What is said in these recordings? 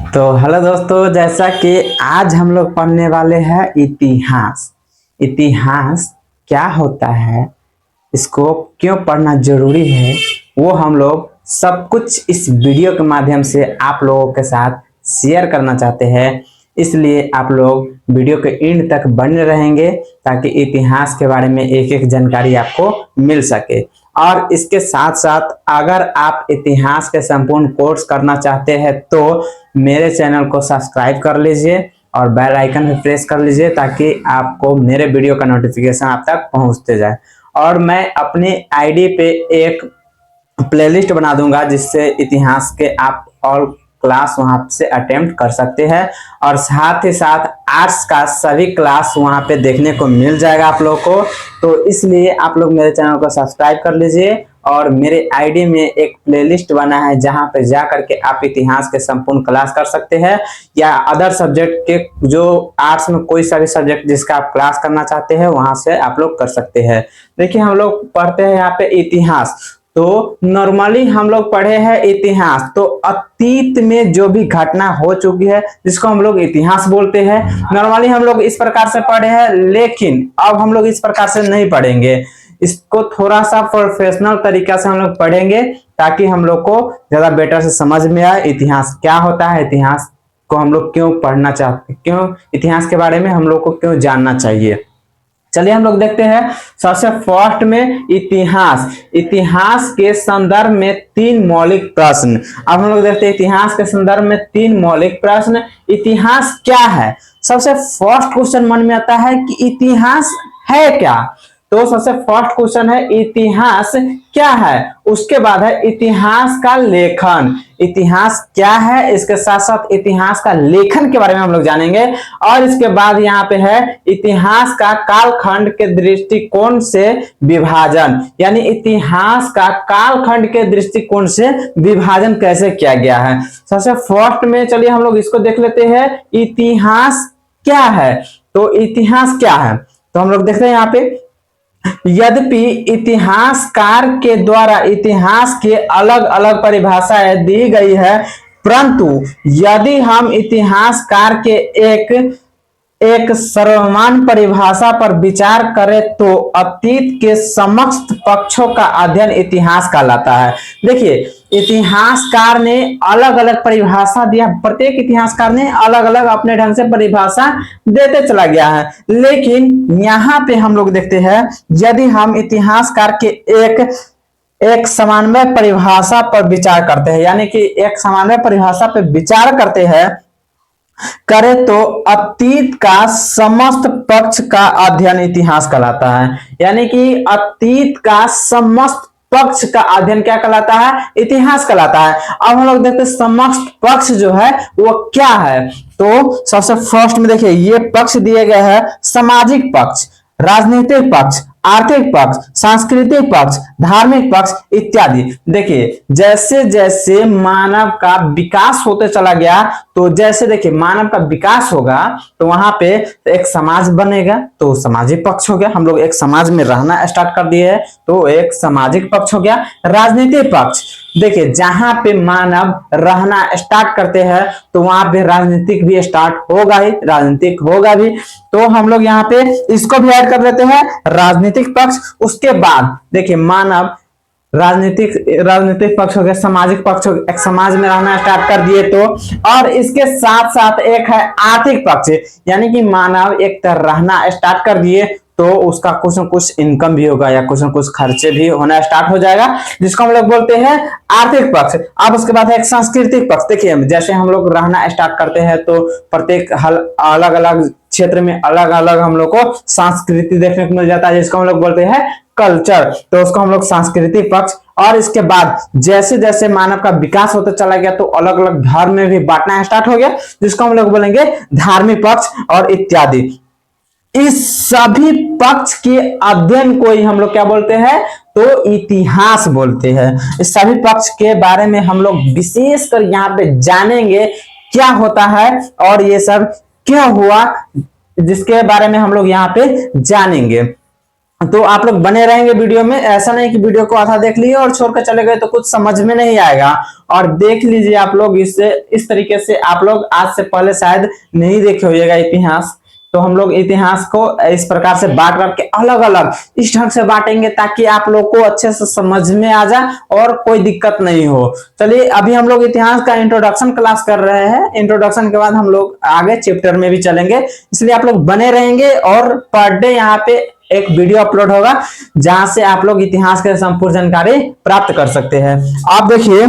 तो हेलो दोस्तों, जैसा कि आज हम लोग पढ़ने वाले हैं इतिहास। इतिहास क्या होता है, इसको क्यों पढ़ना जरूरी है, वो हम लोग सब कुछ इस वीडियो के माध्यम से आप लोगों के साथ शेयर करना चाहते हैं। इसलिए आप लोग वीडियो के एंड तक बने रहेंगे ताकि इतिहास के बारे में एक एक जानकारी आपको मिल सके। और इसके साथ साथ अगर आप इतिहास के संपूर्ण कोर्स करना चाहते हैं तो मेरे चैनल को सब्सक्राइब कर लीजिए और बेल आइकन भी प्रेस कर लीजिए ताकि आपको मेरे वीडियो का नोटिफिकेशन आप तक पहुंचते जाए। और मैं अपनी आईडी पे एक प्लेलिस्ट बना दूंगा जिससे इतिहास के आप ऑल क्लास वहां से अटेम्प्ट कर सकते हैं और साथ ही साथ आर्ट्स का सभी क्लास वहां पे देखने को मिल जाएगा आप लोगों को। तो इसलिए आप लोग मेरे चैनल को सब्सक्राइब कर लीजिए और मेरे आईडी में एक प्लेलिस्ट बना है जहां पे जा करके आप इतिहास के संपूर्ण क्लास कर सकते हैं या अदर सब्जेक्ट के जो आर्ट्स में कोई सा भी सब्जेक्ट जिसका आप क्लास करना चाहते हैं वहां से आप लोग कर सकते हैं। देखिए हम लोग पढ़ते हैं यहाँ पे इतिहास। तो नॉर्मली हम लोग पढ़े हैं इतिहास, तो अतीत में जो भी घटना हो चुकी है जिसको हम लोग इतिहास बोलते हैं। नॉर्मली हम लोग इस प्रकार से पढ़े हैं, लेकिन अब हम लोग इस प्रकार से नहीं पढ़ेंगे। इसको थोड़ा सा प्रोफेशनल तरीका से हम लोग पढ़ेंगे ताकि हम लोग को ज्यादा बेटर से समझ में आए इतिहास क्या होता है, इतिहास को हम लोग क्यों पढ़ना चाहते, क्यों इतिहास के बारे में हम लोग को क्यों जानना चाहिए। चलिए हम लोग देखते हैं। सबसे फर्स्ट में इतिहास। इतिहास के संदर्भ में तीन मौलिक प्रश्न। अब हम लोग देखते हैं इतिहास के संदर्भ में तीन मौलिक प्रश्न। इतिहास क्या है? सबसे फर्स्ट क्वेश्चन मन में आता है कि इतिहास है क्या। तो सबसे फर्स्ट क्वेश्चन है इतिहास क्या है। उसके बाद है इतिहास का लेखन। इतिहास क्या है, इसके साथ साथ इतिहास का लेखन के बारे में हम लोग जानेंगे। और इसके बाद यहाँ पे है इतिहास का कालखंड के दृष्टिकोण से विभाजन, यानी इतिहास का कालखंड के दृष्टिकोण से विभाजन कैसे किया गया है। सबसे फर्स्ट में चलिए हम लोग इसको देख लेते हैं, इतिहास क्या है। तो इतिहास क्या है तो हम लोग देखते हैं यहाँ पे, यद्यपि इतिहासकार के द्वारा इतिहास के अलग अलग परिभाषाएं दी गई है, परंतु यदि हम इतिहासकार के एक सर्वमान्य परिभाषा पर विचार करें तो अतीत के समस्त पक्षों का अध्ययन इतिहास कहलाता है। देखिए इतिहासकार ने अलग अलग परिभाषा दिया, प्रत्येक इतिहासकार ने अलग अलग अपने ढंग से परिभाषा देते चला गया है। लेकिन यहाँ पे हम लोग देखते हैं, यदि हम इतिहासकार के एक समन्वय परिभाषा पर विचार करते हैं, यानी कि एक समन्वय परिभाषा पर विचार करते हैं करे तो अतीत का समस्त पक्ष का अध्ययन इतिहास कहलाता है। यानी कि अतीत का समस्त पक्ष का अध्ययन क्या कहलाता है, इतिहास कहलाता है। अब हम लोग देखते हैं समस्त पक्ष जो है वो क्या है। तो सबसे फर्स्ट में देखिए ये पक्ष दिए गए हैं, सामाजिक पक्ष, राजनीतिक पक्ष, आर्थिक पक्ष, सांस्कृतिक पक्ष, धार्मिक पक्ष इत्यादि। देखिए जैसे जैसे मानव का विकास होते चला गया, तो जैसे देखिए मानव का विकास होगा तो वहां पे एक समाज बनेगा, तो सामाजिक पक्ष हो गया। हम लोग एक समाज में रहना स्टार्ट कर दिए है तो एक सामाजिक पक्ष हो गया। राजनीतिक पक्ष, देखिए जहां पे मानव रहना स्टार्ट करते हैं तो वहां पे राजनीतिक भी स्टार्ट होगा ही, राजनीतिक होगा भी। तो हम लोग यहाँ पे इसको भी ऐड कर लेते हैं, राजनीतिक पक्ष। उसके बाद देखिए मानव राजनीतिक पक्ष हो गया, सामाजिक पक्ष हो गया, एक समाज में रहना स्टार्ट कर दिए तो। और इसके साथ साथ एक है आर्थिक पक्ष, यानी कि मानव एक तरह रहना स्टार्ट कर दिए तो उसका कुछ न कुछ इनकम भी होगा या कुछ न कुछ खर्चे भी होना स्टार्ट हो जाएगा, जिसको हम लोग बोलते हैं आर्थिक पक्ष। अब उसके बाद है एक सांस्कृतिक पक्ष। देखिए जैसे हम लोग रहना स्टार्ट करते हैं तो प्रत्येक अलग अलग क्षेत्र में अलग अलग हम लोग को संस्कृति देखने को मिल जाता है, जिसको हम लोग बोलते हैं कल्चर, तो उसको हम लोग सांस्कृतिक पक्ष। और इसके बाद जैसे जैसे मानव का विकास होता चला गया तो अलग अलग धर्म में भी बांटना स्टार्ट हो गया, जिसको हम लोग बोलेंगे धार्मिक पक्ष और इत्यादि। इस सभी पक्ष के अध्ययन को ही हम लोग क्या बोलते हैं, तो इतिहास बोलते हैं। इस सभी पक्ष के बारे में हम लोग विशेषकर यहाँ पे जानेंगे क्या होता है और ये सब क्यों हुआ, जिसके बारे में हम लोग यहाँ पे जानेंगे। तो आप लोग बने रहेंगे वीडियो में, ऐसा नहीं कि वीडियो को आधा देख लिए और छोड़कर चले गए तो कुछ समझ में नहीं आएगा। और देख लीजिए आप लोग, इससे इस तरीके से आप लोग आज से पहले शायद नहीं देखे होइएगा इतिहास। तो हम लोग इतिहास को इस प्रकार से बांट बांट के अलग अलग इस ढंग से बांटेंगे ताकि आप लोग को अच्छे से समझ में आ जाए और कोई दिक्कत नहीं हो। चलिए अभी हम लोग इतिहास का इंट्रोडक्शन क्लास कर रहे हैं, इंट्रोडक्शन के बाद हम लोग आगे चैप्टर में भी चलेंगे, इसलिए आप लोग बने रहेंगे। और पर डे यहाँ पे एक वीडियो अपलोड होगा जहां से आप लोग इतिहास के संपूर्ण जानकारी प्राप्त कर सकते हैं। आप देखिए,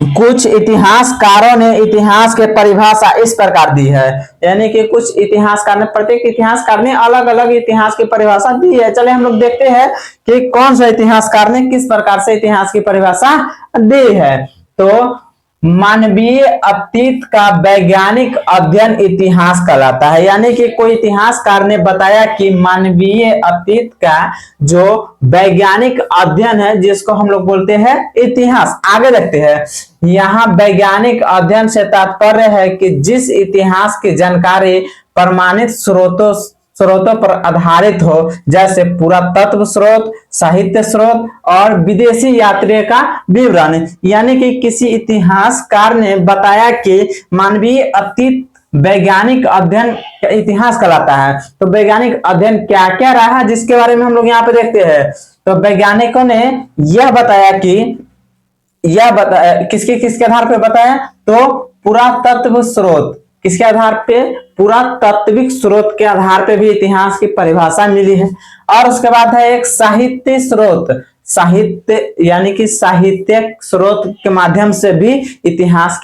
कुछ इतिहासकारों ने इतिहास के परिभाषा इस प्रकार दी है, यानी कि कुछ इतिहासकार ने, प्रत्येक इतिहासकार ने अलग अलग इतिहास की परिभाषा दी है। चले हम लोग देखते हैं कि कौन सा इतिहासकार ने किस प्रकार से इतिहास की परिभाषा दी है। तो मानवीय अतीत का वैज्ञानिक अध्ययन इतिहास कहलाता है, यानी कि कोई इतिहासकार ने बताया कि मानवीय अतीत का जो वैज्ञानिक अध्ययन है जिसको हम लोग बोलते हैं इतिहास। आगे देखते हैं, यहाँ वैज्ञानिक अध्ययन से तात्पर्य है कि जिस इतिहास की जानकारी प्रमाणित स्रोतों पर आधारित हो, जैसे पुरातत्व स्रोत, साहित्य स्रोत और विदेशी यात्रियों का विवरण। यानी कि किसी इतिहासकार ने बताया कि मानवीय अतीत वैज्ञानिक अध्ययन इतिहास कहलाता है। तो वैज्ञानिक अध्ययन क्या क्या रहा है जिसके बारे में हम लोग यहाँ पे देखते हैं। तो वैज्ञानिकों ने यह बताया कि किसके आधार पे बताया, तो पुरातत्व स्रोत, किसके आधार पे, पुरातात्विक स्रोत के आधार पे भी इतिहास की परिभाषा मिली है। और उसके बाद है एक साहित्य स्रोत, साहित्य यानी कि साहित्यिक स्रोत के माध्यम से भी इतिहास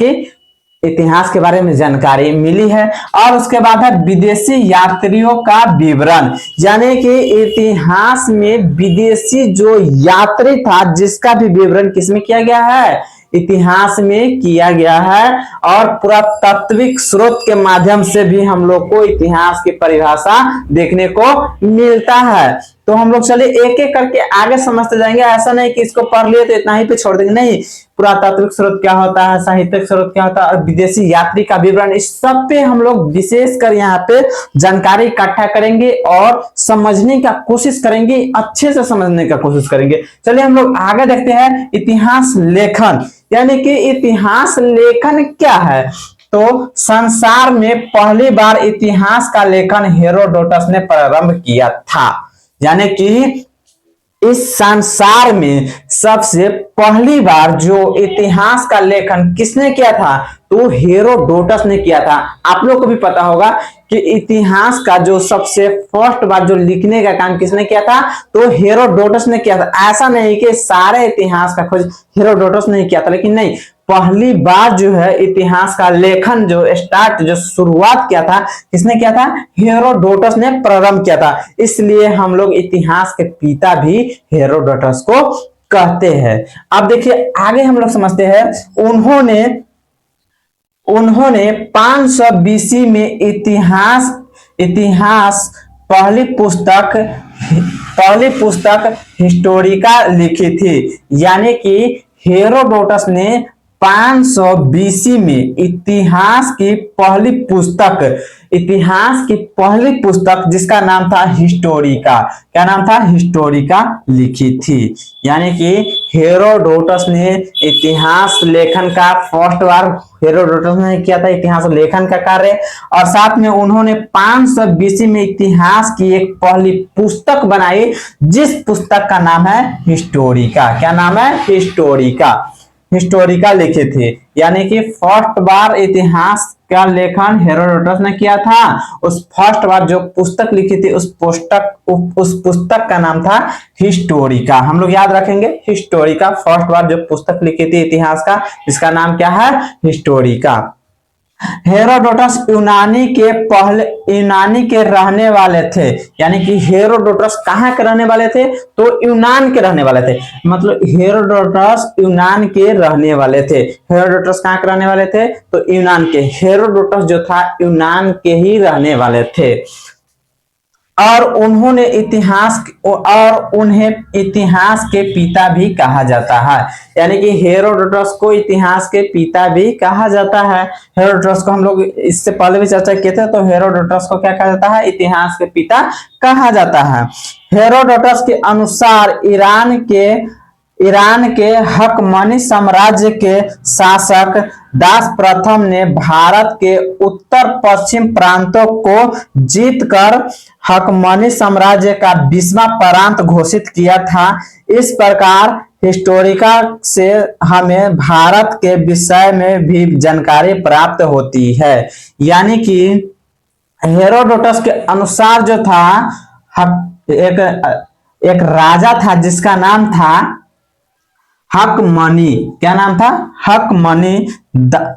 के बारे में जानकारी मिली है। और उसके बाद है विदेशी यात्रियों का विवरण, यानी कि इतिहास में विदेशी जो यात्री था जिसका भी विवरण किसमें किया गया है, इतिहास में किया गया है। और पुरातात्विक स्रोत के माध्यम से भी हम लोग को इतिहास की परिभाषा देखने को मिलता है। तो हम लोग चलिए एक एक करके आगे समझते जाएंगे, ऐसा नहीं कि इसको पढ़ लिए तो इतना ही पे छोड़ देंगे, नहीं। पुरातात्विक स्रोत क्या होता है, साहित्यिक स्रोत क्या होता है और विदेशी यात्री का विवरण, इस सब पे हम लोग विशेषकर यहाँ पे जानकारी इकट्ठा करेंगे और समझने का कोशिश करेंगे, अच्छे से समझने का कोशिश करेंगे। चलिए हम लोग आगे देखते हैं इतिहास लेखन, यानी कि इतिहास लेखन क्या है। तो संसार में पहली बार इतिहास का लेखन हेरोडोटस ने प्रारंभ किया था, यानी कि इस संसार में सबसे पहली बार जो इतिहास का लेखन किसने किया था, तो हेरोडोटस ने किया था। आप लोग को भी पता होगा कि इतिहास का जो सबसे फर्स्ट बार जो लिखने का काम किसने किया था, तो हेरोडोटस ने किया था। ऐसा नहीं कि सारे इतिहास का खोज हेरोडोटस ने किया था, लेकिन नहीं, पहली बार जो है इतिहास का लेखन जो शुरुआत किया था, किसने किया था, हेरोडोटस ने प्रारंभ किया था। इसलिए हम लोग इतिहास के पिता भी हेरोडोटस को कहते हैं। अब देखिए आगे हम लोग समझते हैं, उन्होंने 500 बीसी में इतिहास पहली पुस्तक हिस्टोरिका लिखी थी, यानी कि हेरोडोटस ने 500 बीसी में इतिहास की पहली पुस्तक जिसका नाम था हिस्टोरिका, क्या नाम था, हिस्टोरिका लिखी थी। यानी कि हेरोडोटस ने इतिहास लेखन का फर्स्ट बार हेरोडोटस ने किया था, इतिहास लेखन का कार्य। और साथ में उन्होंने 500 बीसी में इतिहास की एक पहली पुस्तक बनाई जिस पुस्तक का नाम है हिस्टोरिका। क्या नाम है, हिस्टोरिका लिखे थे। यानी कि फर्स्ट बार इतिहास का लेखन हेरोडोटस ने किया था। उस फर्स्ट बार जो पुस्तक लिखी थी उस पुस्तक का नाम था हिस्टोरिका। हम लोग याद रखेंगे, हिस्टोरिका, फर्स्ट बार जो पुस्तक लिखी थी इतिहास का, इसका नाम क्या है, हिस्टोरिका। हेरोडोटस यूनानी के रहने वाले थे, यानी कि हेरोडोटस कहाँ के रहने वाले थे, तो यूनान के रहने वाले थे। मतलब हेरोडोटस यूनान के रहने वाले थे। हेरोडोटस कहाँ के रहने वाले थे, तो यूनान के। हेरोडोटस जो था यूनान के ही रहने वाले थे। और उन्होंने उन्हें इतिहास के पिता भी कहा जाता है। यानी कि हेरोडोटस को इतिहास के पिता भी कहा जाता है। हेरोडोटस को हम लोग इससे पहले भी चर्चा किए थे, तो हेरोडोटस को क्या कहा जाता है? इतिहास के पिता कहा जाता है। हेरोडोटस के अनुसार ईरान के हकमनी साम्राज्य के शासक दास प्रथम ने भारत के उत्तर पश्चिम प्रांतों को जीतकर हकमनी साम्राज्य का 20वां प्रांत घोषित किया था। इस प्रकार हिस्टोरिका से हमें भारत के विषय में भी जानकारी प्राप्त होती है। यानी कि हेरोडोटस के अनुसार जो था, एक राजा था जिसका नाम था हकमनी। क्या नाम था?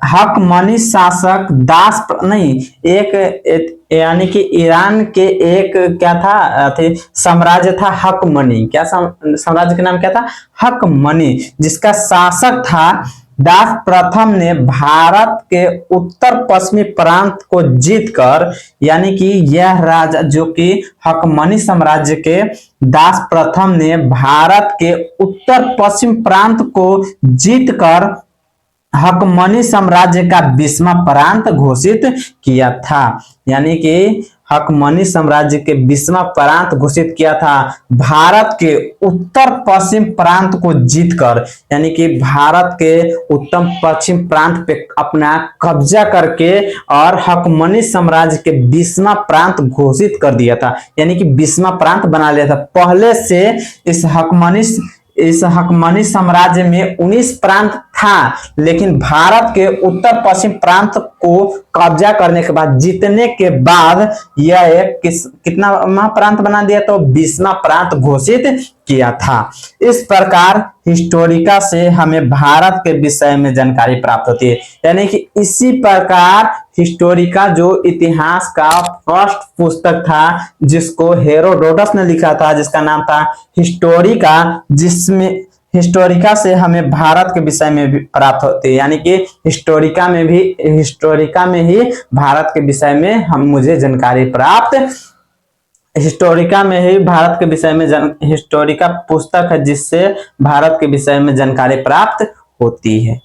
हकमनी शासक दास नहीं, एक यानी कि ईरान के एक क्या था साम्राज्य था हकमनी। क्या साम्राज्य का नाम क्या था? हकमनी, जिसका शासक था दास प्रथम ने भारत के उत्तर पश्चिमी प्रांत को जीतकर, यानी कि यह राजा जो कि हकमनी साम्राज्य के दास प्रथम ने भारत के उत्तर पश्चिम प्रांत को जीतकर हकमनी साम्राज्य का 20वां प्रांत घोषित किया था। यानी कि हकमनी साम्राज्य के 20वां प्रांत घोषित किया था भारत के उत्तर पश्चिम प्रांत को जीतकर। यानी कि भारत के उत्तर पश्चिम प्रांत पे अपना कब्जा करके और हकमनी साम्राज्य के 20वां प्रांत घोषित कर दिया था। यानी कि 20वां प्रांत बना लिया था। पहले से इस हकमनी साम्राज्य में 19 प्रांत था, लेकिन भारत के उत्तर पश्चिम प्रांत को कब्जा करने के बाद, जीतने के बाद यह एक कितना प्रांत बना दिया? तो 20वां प्रांत घोषित किया था। इस प्रकार हिस्टोरिका से हमें भारत के विषय में जानकारी प्राप्त होती है। यानी कि इसी प्रकार हिस्टोरिका जो इतिहास का फर्स्ट पुस्तक था जिसको हेरोडोटस ने लिखा था, जिसका नाम था हिस्टोरिका, जिसमें हिस्टोरिका से हमें भारत के विषय में भी प्राप्त होती है। यानी कि हिस्टोरिका में ही भारत के विषय में मुझे जानकारी प्राप्त, हिस्टोरिका में ही भारत के विषय में हिस्टोरिका पुस्तक है जिससे भारत के विषय में जानकारी प्राप्त होती है।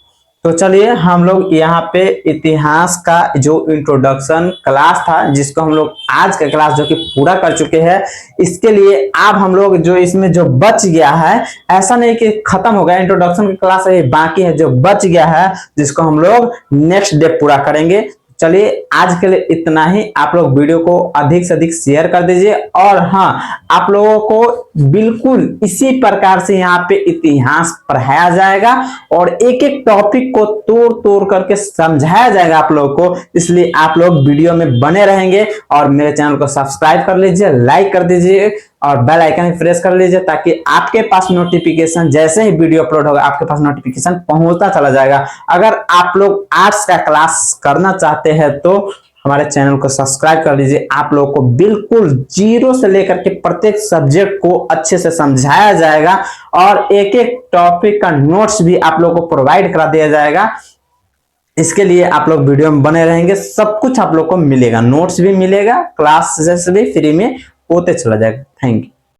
तो चलिए हम लोग यहाँ पे इतिहास का जो इंट्रोडक्शन क्लास था, जिसको हम लोग आज का क्लास जो कि पूरा कर चुके हैं, इसके लिए अब हम लोग जो इसमें जो बच गया है, ऐसा नहीं कि खत्म हो गया, इंट्रोडक्शन की क्लास है बाकी है, जो बच गया है जिसको हम लोग नेक्स्ट डे पूरा करेंगे। चलिए आज के लिए इतना ही। आप लोग वीडियो को अधिक से अधिक शेयर कर दीजिए, और हाँ, आप लोगों को बिल्कुल इसी प्रकार से यहाँ पे इतिहास पढ़ाया जाएगा और एक एक टॉपिक को तोड़ तोड़ करके समझाया जाएगा आप लोगों को। इसलिए आप लोग वीडियो में बने रहेंगे और मेरे चैनल को सब्सक्राइब कर लीजिए, लाइक कर दीजिए और बेल आइकन प्रेस कर लीजिए, ताकि आपके पास नोटिफिकेशन जैसे ही वीडियो अपलोड होगा आपके पास नोटिफिकेशन पहुंचता चला जाएगा। अगर आप लोग आर्ट्स का क्लास करना चाहते हैं तो हमारे चैनल को सब्सक्राइब कर लीजिए। आप लोगों को बिल्कुल जीरो से लेकर के प्रत्येक सब्जेक्ट को अच्छे से समझाया जाएगा और एक एक टॉपिक का नोट्स भी आप लोगों को प्रोवाइड करा दिया जाएगा। इसके लिए आप लोग वीडियो में बने रहेंगे, सब कुछ आप लोग को मिलेगा, नोट्स भी मिलेगा, क्लासेस भी फ्री में होते चला जाएगा। Thank you.